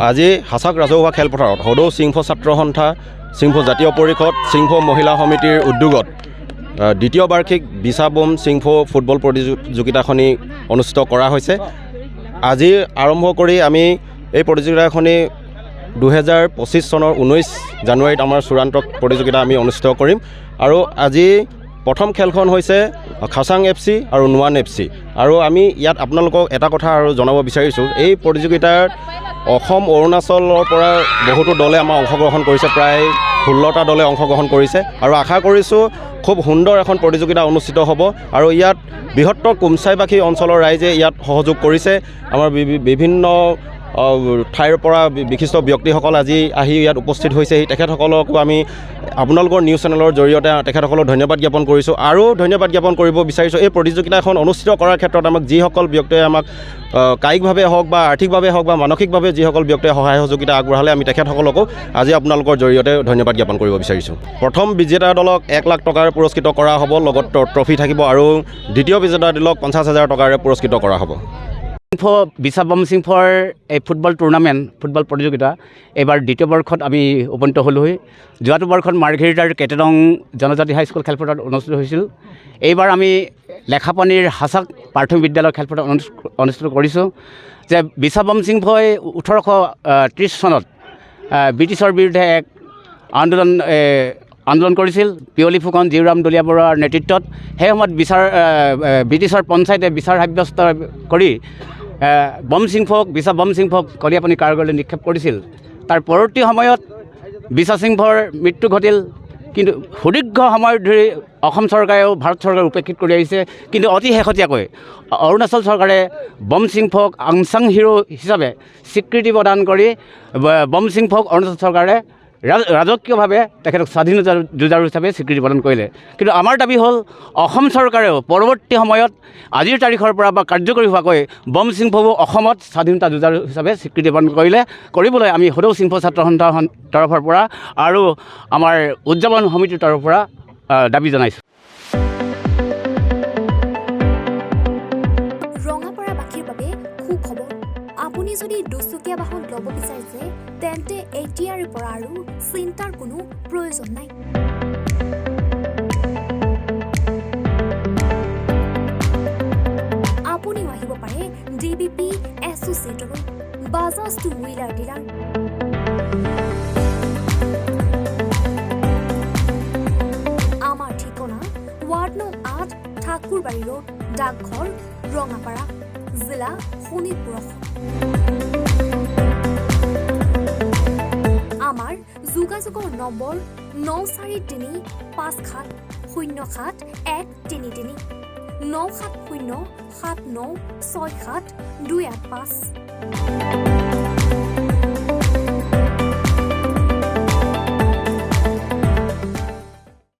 আজি হাছাক ৰাজহুৱা খেলপথাৰত সদৌ সিংফ ছাত্ৰ সন্থা, সিংফ জাতীয় পৰিষদ, সিংফ মহিলা সমিতিৰ উদ্যোগত দ্বিতীয় বাৰ্ষিক বিছা বম সিংফ ফুটবল প্ৰতিযোগিতাখনি অনুষ্ঠিত কৰা হৈছে। আজি আৰম্ভ কৰি আমি এই প্ৰতিযোগিতাখনি 2025 চনৰ 19 জানুৱাৰীত আমাৰ চূড়ান্ত প্ৰতিযোগিতা আমি অনুষ্ঠিত কৰিম। আৰু আজি প্ৰথম খেলখন হৈছে খাচাং FC আৰু নোৱান FC। আৰু আমি ইয়াত আপোনালোকক এটা কথা আৰু জনাব বিচাৰিছোঁ, এই প্ৰতিযোগিতাত অসম অৰুণাচলৰ পৰা বহুতো দলে আমাৰ অংশগ্ৰহণ কৰিছে, প্ৰায় 16টা দলে অংশগ্ৰহণ কৰিছে। আৰু আশা কৰিছোঁ খুব সুন্দৰ এখন প্ৰতিযোগিতা অনুষ্ঠিত হ'ব। আৰু ইয়াত বৃহত্তৰ কুমচাইবাসী অঞ্চলৰ ৰাইজে ইয়াত সহযোগ কৰিছে। আমাৰ বিভিন্ন ঠাইৰ পৰা বিশিষ্ট ব্যক্তিসকল আজি আহি ইয়াত উপস্থিত হৈছেহি। তেখেতসকলকো আমি আপোনালোকৰ নিউজ চেনেলৰ জৰিয়তে তেখেতসকলক ধন্যবাদ জ্ঞাপন কৰিছোঁ। আৰু ধন্যবাদ জ্ঞাপন কৰিব বিচাৰিছোঁ এই প্ৰতিযোগিতাখন অনুষ্ঠিত কৰাৰ ক্ষেত্ৰত আমাক যিসকল ব্যক্তিয়ে আমাক কায়িকভাৱে হওক বা আৰ্থিকভাৱে হওক বা মানসিকভাৱে যিসকল ব্যক্তিয়ে সহায় সহযোগিতা আগবঢ়ালে আমি তেখেতসকলকো আজি আপোনালোকৰ জৰিয়তে ধন্যবাদ জ্ঞাপন কৰিব বিচাৰিছোঁ। প্ৰথম বিজেতা দলক 1 লাখ টকাৰে পুৰস্কৃত কৰা হ'ব, লগত ট্ৰফি থাকিব। আৰু দ্বিতীয় বিজেতা দলক 50,000 টকাৰে পুৰস্কৃত কৰা হ'ব। বিছা বম সিংফৰ এই ফুটবল টুৰ্ণামেণ্ট, ফুটবল প্ৰতিযোগিতা এইবাৰ দ্বিতীয় বৰ্ষত আমি উপনীত হ'লোহি। যোৱাটো বৰ্ষত মাৰ্ঘেৰিটাৰ কেটেদং জনজাতি হাইস্কুল খেলপথাৰত অনুষ্ঠিত হৈছিল। এইবাৰ আমি লেখাপানীৰ হাছাক প্ৰাথমিক বিদ্যালয় খেলপথাৰত অনুষ্ঠিত কৰিছোঁ। যে বিছা বম সিংফই 1830 চনত ব্ৰিটিছৰ বিৰুদ্ধে এক আন্দোলন কৰিছিল। পিয়লি ফুকন, জীউৰাম দলীয়া বৰুৱাৰ নেতৃত্বত। সেই সময়ত ব্ৰিটিছৰ পঞ্চায়তে বিচাৰ সাব্যস্ত কৰি বিছা বম সিংফক কলিয়াপানী কাৰাগাৰলৈ নিক্ষেপ কৰিছিল। তাৰ পৰৱৰ্তী সময়ত বিছা সিংফৰ মৃত্যু ঘটিল। কিন্তু সুদীৰ্ঘ সময় ধৰি অসম চৰকাৰেও ভাৰত চৰকাৰে উপেক্ষিত কৰি আহিছে। কিন্তু অতি শেহতীয়াকৈ অৰুণাচল চৰকাৰে বম সিংফক আংচাং হিৰো হিচাপে স্বীকৃতি প্ৰদান কৰি বম সিংফক অৰুণাচল চৰকাৰে ৰাজকীয়ভাৱে তেখেতক স্বাধীনতা যুঁজাৰু হিচাপে স্বীকৃতি প্ৰদান কৰিলে। কিন্তু আমাৰ দাবী হ'ল অসম চৰকাৰেও পৰৱৰ্তী সময়ত আজিৰ তাৰিখৰ পৰা বা কাৰ্যকৰী হোৱাকৈ বম সিংফকো অসমত স্বাধীনতা যুঁজাৰু হিচাপে স্বীকৃতি প্ৰদান কৰিবলৈ আমি সদৌ সিংফ ছাত্ৰ সন্থাৰ তৰফৰ পৰা আৰু আমাৰ উদযাপন সমিতিৰ তৰফৰ পৰা দাবী জনাইছোঁ। ৰঙাপাৰাবাসীৰ বাবে সুখবৰ। আপুনি যদি দুচকীয়া বাহন ল'ব বিচাৰিছে তেন্তে এতিয়াৰে পৰা আৰু চিন্তাৰ কোনো প্ৰয়োজন নাই। আপুনিও আহিব পাৰে DBP এছ'চিয়েটলৈ, বাজাজ টু হুইলাৰ ডিলাৰ। আমাৰ ঠিকনা ৱাৰ্ড নং 8, ঠাকুৰবাৰী ৰোড, ডাকঘৰ, ৰঙাপাৰা, জিলা শোণিতপুৰ। আমাৰ যোগাযোগৰ নম্বৰ 9435707133 9707967285285।